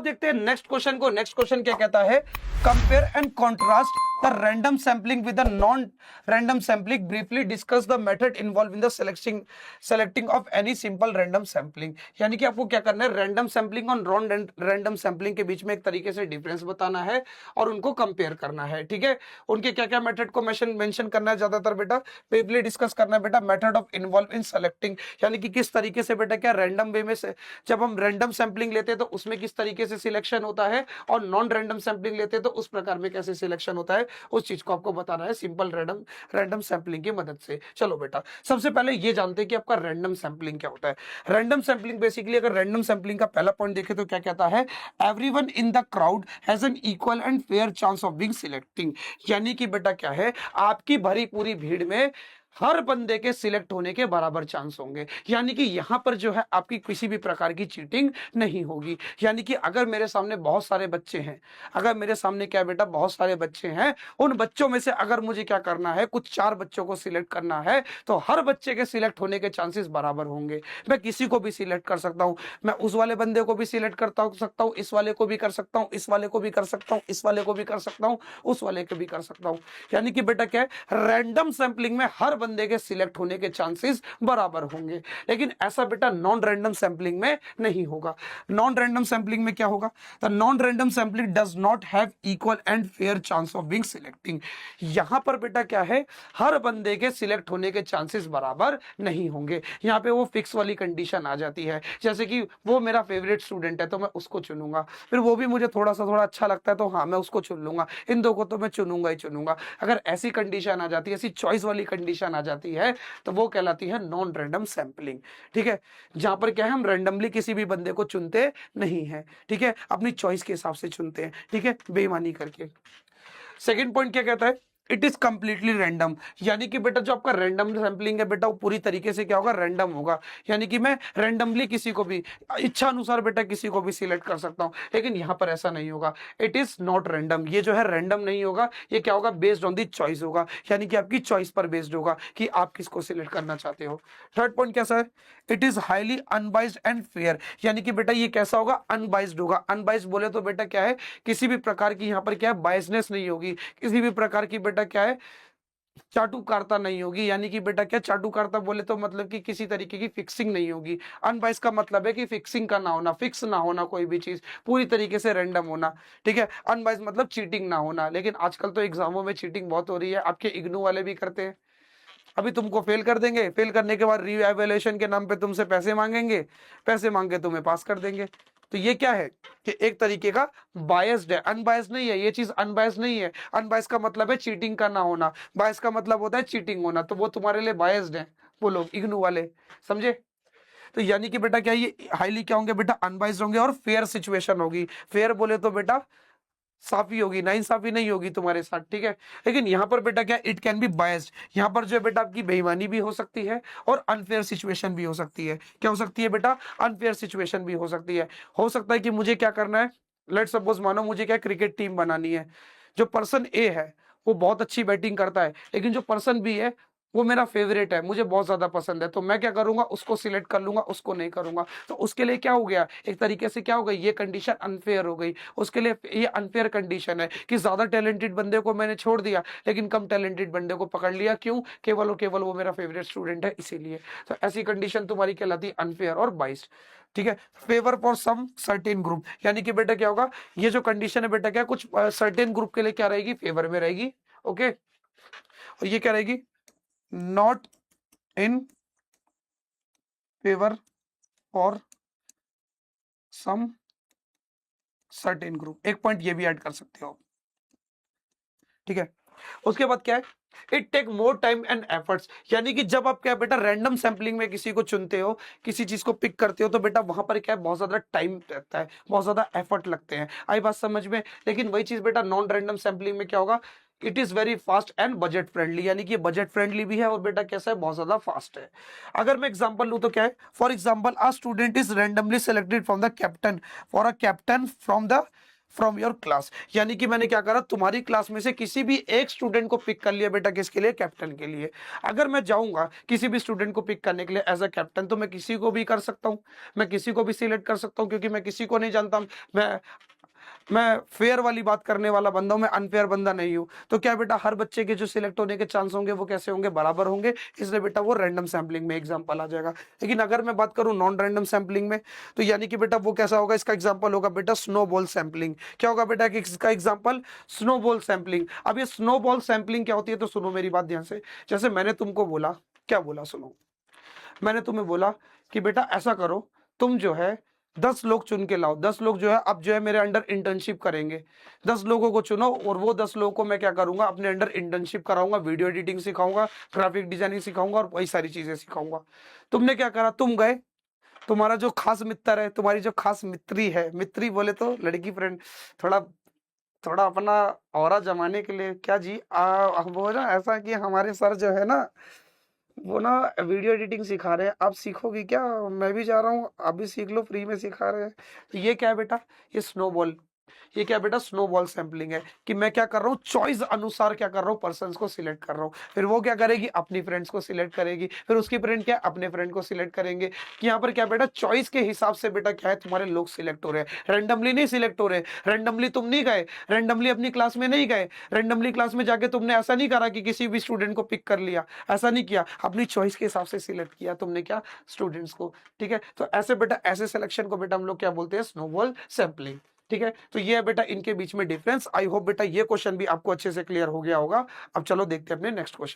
देखते हैं next question को। नेक्स्ट क्वेश्चन क्या कहता है, compare and contrast the random sampling with the non random sampling, briefly discuss the method involve in the selecting of any simple random sampling. यानी कि आपको क्या करना है, रैंडम सैंपलिंग और नॉन रैंडम सैंपलिंग के बीच में एक तरीके से डिफरेंस बताना है और उनको कंपेयर करना है। ठीक है, उनके क्या क्या मेथड को मेंशन करना है ज्यादातर बेटा, ब्रीफली डिस्कस करना है बेटा method of involve in selecting, यानी कि किस तरीके से बेटा क्या रैंडम वे में से जब हम रैंडम सैंपलिंग लेते हैं तो उसमें किस तरीके से सिलेक्शन होता है, और नॉन रैंडम सैंपलिंग लेते हैं तो उस प्रकार में कैसे सिलेक्शन होता है, उस चीज को आपको बताना है सिंपल रैंडम सैंपलिंग की मदद से। चलो बेटा, सबसे पहले ये जानते हैं कि आपका रैंडम सैंपलिंग क्या होता है। रैंडम सैंपलिंग बेसिकली, अगर रैंडम सैंपलिंग का पहला पॉइंट देखें तो क्या कहता है, everyone in the crowd has an equal and fair chance of being selecting. यानी कि बेटा क्या है, आपकी भरी पूरी भीड़ में हर बंदे के सिलेक्ट होने के बराबर चांस होंगे। यानी कि यहां पर जो है आपकी किसी भी प्रकार की चीटिंग नहीं होगी। यानी कि अगर मेरे सामने बहुत सारे बच्चे हैं, अगर मेरे सामने क्या बेटा बहुत सारे बच्चे हैं, उन बच्चों में से अगर मुझे क्या करना है, कुछ 4 बच्चों को सिलेक्ट करना है, तो हर बच्चे के सिलेक्ट होने के चांसेस बराबर होंगे। मैं किसी को भी सिलेक्ट कर सकता हूं, मैं उस वाले बंदे को भी सिलेक्ट सकता हूं, इस वाले को भी कर सकता हूं, इस वाले को भी कर सकता हूं, इस वाले को भी कर सकता हूं, उस वाले को भी कर सकता हूं। यानी कि बेटा क्या है, रैंडम सैंपलिंग में हर बंदे के सिलेक्ट होने के चांसेस बराबर होंगे। लेकिन ऐसा बेटा नॉन रैंडम सैंपलिंग में नहीं होगा। नॉन रैंडम सैंपलिंग में क्या होगा, the non random sampling does not have equal and fair chance of being selecting. यहां पर बेटा क्या है, हर बंदे के सिलेक्ट होने के चांसेस बराबर नहीं होंगे। यहां पे वो फिक्स वाली कंडीशन आ जाती है, जैसे कि वो मेरा फेवरेट स्टूडेंट है तो मैं उसको चुनूंगा, फिर वो भी मुझे थोड़ा अच्छा लगता है तो हाँ मैं उसको चुन लूंगा, इन दो को तो मैं चुनूंगा ही चुनूंगा। अगर ऐसी कंडीशन आ जाती है, ऐसी चॉइस वाली कंडीशन आ जाती है, तो वो कहलाती है नॉन रैंडम सैंपलिंग। ठीक है, जहां पर क्या है, हम रैंडमली किसी भी बंदे को चुनते नहीं है। ठीक है, अपनी चॉइस के हिसाब से चुनते हैं। ठीक है, बेईमानी करके। सेकंड पॉइंट क्या कहता है, इट इज कंप्लीटली रैंडम। यानी कि बेटा जो आपका रैंडम सैंपलिंग है बेटा, वो पूरी तरीके से क्या होगा, रैंडम होगा। यानी कि मैं रैंडमली किसी को भी इच्छा अनुसार बेटा किसी को भी सिलेक्ट कर सकता हूं, लेकिन यहां पर ऐसा नहीं होगा। इट इज नॉट रैंडम, ये जो है रैंडम नहीं होगा, ये क्या होगा, बेस्ड ऑन दी चॉइस होगा। यानी कि आपकी चॉइस पर बेस्ड होगा कि आप किसको सिलेक्ट करना चाहते हो। थर्ड पॉइंट कैसा है, it is highly unbiased and fair. यानी कि बेटा ये कैसा होगा, अनबाइज्ड होगा। अनबाइज्ड बोले तो बेटा क्या है, किसी भी प्रकार की यहां पर क्या है, बायसनेस नहीं होगी, किसी भी प्रकार की बेटा क्या है, चाटुकारिता नहीं होगी। यानी कि बेटा क्या, चाटुकारिता बोले तो मतलब कि किसी तरीके की फिक्सिंग नहीं होगी। अनबाइस का मतलब है कि फिक्सिंग का ना होना, फिक्स ना होना, कोई भी चीज पूरी तरीके से रैंडम होना। ठीक है, अनबाइस मतलब चीटिंग ना होना। लेकिन आजकल तो एग्जामों में चीटिंग बहुत हो रही है, आपके इग्नू वाले भी करते हैं। अभी तुमको फेल कर देंगे, फेल करने के बाद रीएवैल्यूएशन के नाम पे तुमसे पैसे मांगेंगे, पैसे मांग के तुम्हें पास कर देंगे। तो ये क्या है कि एक तरीके का बायस्ड है, अनबायस्ड नहीं है। ये चीज अनबायस्ड नहीं है। अनबायस्ड का मतलब है चीटिंग का ना होना, बायस का मतलब होता है चीटिंग होना। तो वो तुम्हारे लिए बायस्ड है वो लोग, इग्नू वाले, समझे। तो यानी कि बेटा क्या, ये हाईली क्या होंगे बेटा, अनबायस्ड होंगे और फेयर सिचुएशन होगी। फेयर बोले तो बेटा साफी होगी, नाइंसाफी नहीं होगी तुम्हारे साथ। ठीक है, लेकिन यहां पर बेटा क्या, इट कैन बी बायस्ड। यहां पर जो है बेटा आपकी बेईमानी भी हो सकती है और अनफेयर सिचुएशन भी हो सकती है। क्या हो सकती है बेटा, अनफेयर सिचुएशन भी हो सकती है। हो सकता है कि मुझे क्या करना है, लेट सपोज मानो मुझे क्या क्रिकेट टीम बनानी है, जो पर्सन ए है वो बहुत अच्छी बैटिंग करता है, लेकिन जो पर्सन बी है वो मेरा फेवरेट है, मुझे बहुत ज्यादा पसंद है, तो मैं क्या करूंगा, उसको सिलेक्ट कर लूंगा, उसको नहीं करूंगा। तो उसके लिए क्या हो गया, एक तरीके से क्या हो गई, ये कंडीशन अनफेयर हो गई उसके लिए। ये अनफेयर कंडीशन है कि ज्यादा टैलेंटेड बंदे को मैंने छोड़ दिया, लेकिन कम टैलेंटेड बंदे को पकड़ लिया। क्यों, केवल और केवल वो मेरा फेवरेट स्टूडेंट है इसीलिए। तो ऐसी कंडीशन तुम्हारी कहलाती है अनफेयर और बाइस्ड। ठीक है, favour for some certain group, यानी कि बेटा क्या होगा, ये जो कंडीशन है बेटा क्या, कुछ सर्टेन ग्रुप के लिए क्या रहेगी, फेवर में रहेगी। ओके, और ये क्या रहेगी, not in favour for some certain group. एक पॉइंट ये भी ऐड कर सकते हो। ठीक है, उसके बाद क्या है, it take more time and efforts. यानी कि जब आप क्या बेटा रैंडम सैंपलिंग में किसी को चुनते हो, किसी चीज को पिक करते हो, तो बेटा वहां पर क्या है, बहुत ज्यादा टाइम लगता है, बहुत ज्यादा एफर्ट लगते हैं। आई बात समझ में। लेकिन वही चीज बेटा नॉन रैंडम सैंपलिंग में क्या होगा, it is very fast and budget friendly. यानी कि बजट फ्रेंडली भी है और बेटा कैसा है, बहुत ज्यादा फास्ट है। अगर मैं एग्जांपल लूं तो क्या है, for example a student is randomly selected from the captain for a captain from your class, यानी कि मैंने क्या करा, तुम्हारी क्लास में से किसी भी एक स्टूडेंट को पिक कर लिया बेटा, किसके लिए, कैप्टन के लिए। अगर मैं जाऊंगा किसी भी स्टूडेंट को पिक करने के लिए एज अ कैप्टन, तो मैं किसी को भी कर सकता हूं, मैं किसी को भी सिलेक्ट कर सकता हूं, क्योंकि मैं किसी को नहीं जानता। मैं फेयर वाली बात करने वाला बंदा हूं, मैं अनफेयर बंदा नहीं हूं। तो क्या बेटा, हर बच्चे के जो सिलेक्ट होने के चांस होंगे वो कैसे होंगे, बराबर होंगे, इसलिए बेटा वो रैंडम सैंपलिंग में एग्जांपल आ जाएगा। लेकिन अगर मैं बात करूं नॉन रैंडम सैंपलिंग में, तो यानी कि बेटा वो कैसा होगा, इसका एग्जांपल होगा बेटा स्नोबॉल सैंपलिंग। क्या होगा बेटा कि इसका एग्जांपल, स्नोबॉल सैंपलिंग। अब ये स्नोबॉल सैंपलिंग क्या होती है, तो सुनो मेरी बात ध्यान से। जैसे मैंने तुमको बोला, क्या बोला, सुनो, मैंने तुम्हें बोला कि बेटा ऐसा करो, तुम जो है 10 लोग चुन के लाओ, 10 लोग जो है अब जो है मेरे अंडर इंटर्नशिप करेंगे। 10 लोगों को चुनो और वो 10 लोगों को मैं क्या करूंगा, अपने अंडर इंटर्नशिप कराऊंगा, वीडियो एडिटिंग सिखाऊंगा, ग्राफिक डिजाइनिंग सिखाऊंगा और वही सारी चीजें सिखाऊंगा। तुमने क्या करा, तुम गए, तुम्हारा जो खास मित्र है, तुम्हारी जो खास मित्री है, मित्री बोले तो लड़की फ्रेंड, थोड़ा थोड़ा अपना ऑरा जमाने के लिए, क्या जी वो ना ऐसा कि हमारे सर जो है ना, वो ना वीडियो एडिटिंग सिखा रहे हैं, आप सीखोगी क्या, मैं भी जा रहा हूँ, आप भी सीख लो, फ्री में सिखा रहे हैं। तो ये क्या है बेटा, ये स्नोबॉल, ये क्या बेटा, स्नोबॉल सैंपलिंग है, कि मैं क्या कर रहा हूँ, चॉइस अनुसार क्या कर रहा हूँ, पर्सन्स को सिलेक्ट कर रहा हूँ। फिर वो क्या करेगी, अपनी फ्रेंड्स को सिलेक्ट करेगी, फिर उसकी फ्रेंड क्या, अपने फ्रेंड को सिलेक्ट करेंगे। कि यहाँ पर क्या बेटा, चॉइस के हिसाब से बेटा क्या है, तुम्हारे लोग सिलेक्ट हो रहे हैं, रेंडमली नहीं सिलेक्ट हो रहे। रेंडमली तुम नहीं गए, रेंडमली अपनी क्लास में नहीं गए, रेंडमली क्लास में जाके तुमने ऐसा नहीं करा कि किसी भी स्टूडेंट को पिक कर लिया, ऐसा नहीं किया, अपनी चॉइस के हिसाब से सिलेक्ट किया तुमने क्या, स्टूडेंट्स को। ठीक है, तो ऐसे बेटा, ऐसे सिलेक्शन को बेटा हम लोग क्या बोलते हैं, स्नोबॉल सैंपलिंग। ठीक है, तो ये है बेटा इनके बीच में डिफरेंस। आई होप बेटा ये क्वेश्चन भी आपको अच्छे से क्लियर हो गया होगा। अब चलो देखते हैं अपने नेक्स्ट क्वेश्चन।